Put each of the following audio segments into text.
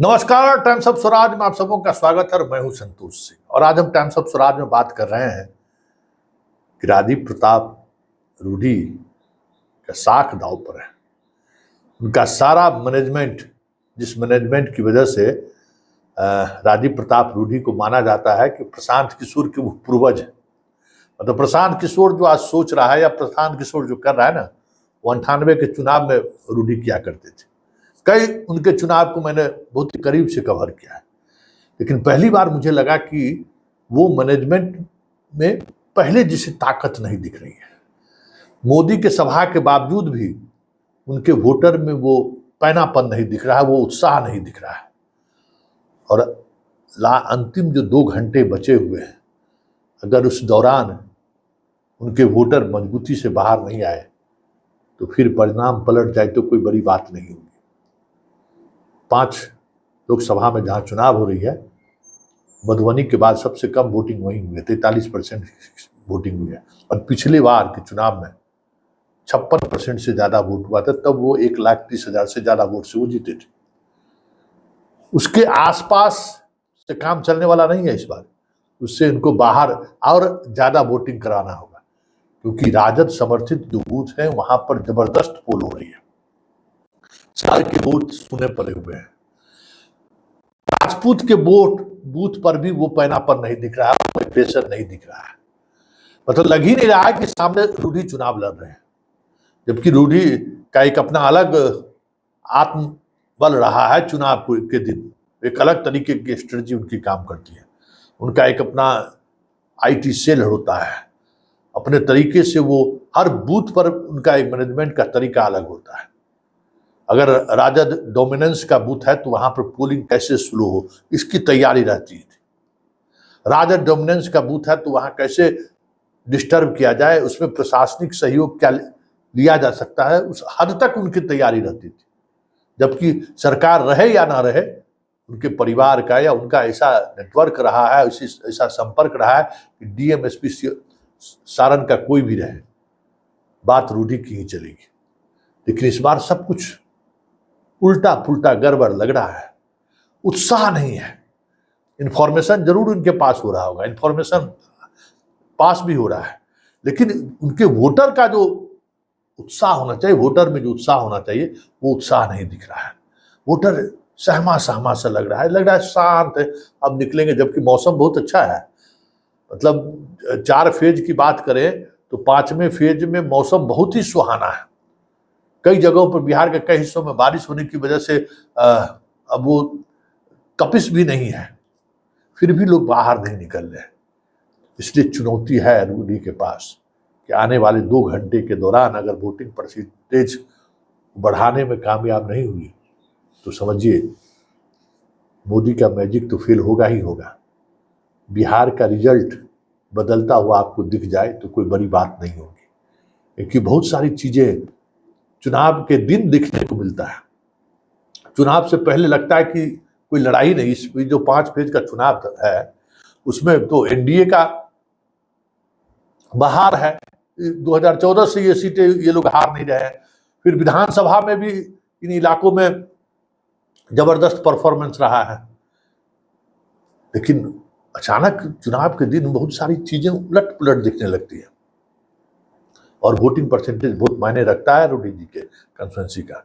नमस्कार, times of Swaraj में आप सबों का स्वागत है और मैं हूं संतोष सिंह। और आज हम टाइम्स ऑफ स्वराज में बात कर रहे हैं कि राजीव प्रताप रूडी का साख दांव पर है। उनका सारा मैनेजमेंट, जिस मैनेजमेंट की वजह से राजीव प्रताप रूडी को माना जाता है कि प्रशांत किशोर के वो पूर्वज है। मतलब प्रशांत किशोर जो आज सोच रहा है या प्रशांत किशोर जो कर रहा है ना, वो 98 के चुनाव में रूडी किया करते थे। कई उनके चुनाव को मैंने बहुत ही करीब से कवर किया है, लेकिन पहली बार मुझे लगा कि वो मैनेजमेंट में पहले जैसी ताकत नहीं दिख रही है। मोदी के सभा के बावजूद भी उनके वोटर में वो पैनापन नहीं दिख रहा है, वो उत्साह नहीं दिख रहा है। और अंतिम जो 2 घंटे बचे हुए हैं, अगर उस दौरान उनके वोटर मजबूती से बाहर नहीं आए तो फिर परिणाम पलट जाए तो कोई बड़ी बात नहीं होगी। 5 लोकसभा में जहां चुनाव हो रही है, मधुबनी के बाद सबसे कम वोटिंग वहीं हुई है, 43% वोटिंग हुई है। और पिछले बार के चुनाव में 56% से ज्यादा वोट हुआ था, तब वो 1,30,000 से ज्यादा वोट से वो जीते थे। उसके आसपास से काम चलने वाला नहीं है इस बार। उससे इनको बाहर और ज्यादा वोटिंग कराना होगा, क्योंकि राजद समर्थित जो बूथ है वहां पर जबरदस्त पोल हो रही है। सारे के वोट सुने पड़े हुए हैं। राजपूत के वोट बूथ पर भी वो पैनापन नहीं दिख रहा है, प्रेशर नहीं दिख रहा है। मतलब लग ही नहीं रहा है कि सामने रूडी चुनाव लड़ रहे हैं, जबकि रूडी का एक अपना अलग आत्मबल रहा है। चुनाव के दिन एक अलग तरीके की स्ट्रेटजी उनकी काम करती है। उनका एक अपना आईटी सेल होता है, अपने तरीके से वो हर बूथ पर उनका एक मैनेजमेंट का तरीका अलग होता है। अगर राजद डोमिनेंस का बूथ है तो वहां पर पोलिंग कैसे स्लो हो, इसकी तैयारी रहती थी। राजद डोमिनेंस का बूथ है तो वहां कैसे डिस्टर्ब किया जाए, उसमें प्रशासनिक सहयोग क्या लिया जा सकता है, उस हद तक उनकी तैयारी रहती थी। जबकि सरकार रहे या ना रहे, उनके परिवार का या उनका ऐसा नेटवर्क रहा है, ऐसा संपर्क रहा है कि डीएम एसपी सारण का कोई भी रहे, बात रूडी की ही चलेगी। लेकिन इस बार सब कुछ उल्टा पुल्टा गड़बड़ लग रहा है। उत्साह नहीं है। इंफॉर्मेशन जरूर उनके पास हो रहा होगा, इंफॉर्मेशन पास भी हो रहा है, लेकिन उनके वोटर का जो उत्साह होना चाहिए, वोटर में जो उत्साह होना चाहिए, वो उत्साह नहीं दिख रहा है। वोटर सहमा सहमा सा लग रहा है शांत है, अब निकलेंगे। जबकि मौसम बहुत अच्छा है। मतलब 4 फेज की बात करें तो 5वें फेज में मौसम बहुत ही सुहाना है। कई जगहों पर बिहार के कई हिस्सों में बारिश होने की वजह से अब वो तपिश भी नहीं है, फिर भी लोग बाहर नहीं निकल रहे। इसलिए चुनौती है रूडी के पास कि आने वाले 2 घंटे के दौरान अगर वोटिंग परसेंटेज बढ़ाने में कामयाब नहीं हुई तो समझिए मोदी का मैजिक तो फेल होगा ही होगा। बिहार का रिजल्ट बदलता हुआ आपको दिख जाए तो कोई बड़ी बात नहीं होगी, क्योंकि बहुत सारी चीजें चुनाव के दिन दिखने को मिलता है। चुनाव से पहले लगता है कि कोई लड़ाई नहीं। इस जो 5 फेज का चुनाव है उसमें तो एनडीए का बाहर है। 2014 से ये सीटें ये लोग हार नहीं रहे हैं। फिर विधानसभा में भी इन इलाकों में जबरदस्त परफॉर्मेंस रहा है। लेकिन अचानक चुनाव के दिन बहुत सारी चीजें उलट पुलट दिखने लगती है और वोटिंग परसेंटेज बहुत मायने रखता है रूडी जी के कंस्टिट्यूएंसी का।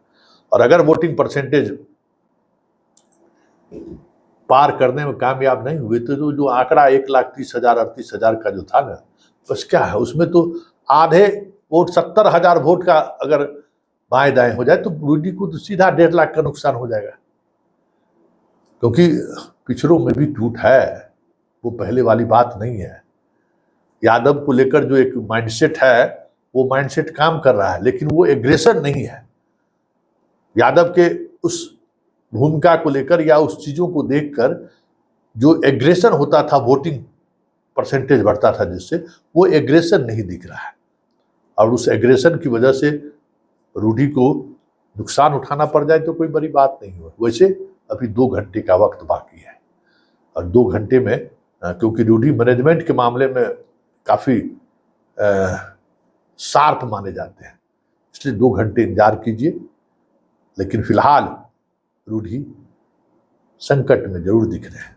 और अगर वोटिंग परसेंटेज पार करने में कामयाब नहीं हुए तो जो आंकड़ा 1,30,000 38,000 का जो था ना, बस क्या है, उसमें तो आधे वोट 70,000 वोट का अगर बाएं दाएं हो जाए तो रूडी को तो सीधा 1.5 लाख का नुकसान हो जाएगा। क्योंकि पिछड़ों में भी टूट है, वो पहले वाली बात नहीं है। यादव को लेकर जो एक माइंडसेट है वो माइंडसेट काम कर रहा है, लेकिन वो एग्रेशन नहीं है। यादव के उस भूमिका को लेकर या उस चीजों को देखकर जो एग्रेशन होता था, वोटिंग परसेंटेज बढ़ता था जिससे, वो एग्रेशन नहीं दिख रहा है। और उस एग्रेशन की वजह से रूडी को नुकसान उठाना पड़ जाए तो कोई बड़ी बात नहीं हो। वैसे अभी 2 घंटे का वक्त बाकी है और 2 घंटे में क्योंकि रूडी मैनेजमेंट के मामले में काफी शार्प माने जाते हैं, इसलिए 2 घंटे इंतजार कीजिए। लेकिन फिलहाल रूडी संकट में जरूर दिख रहे हैं।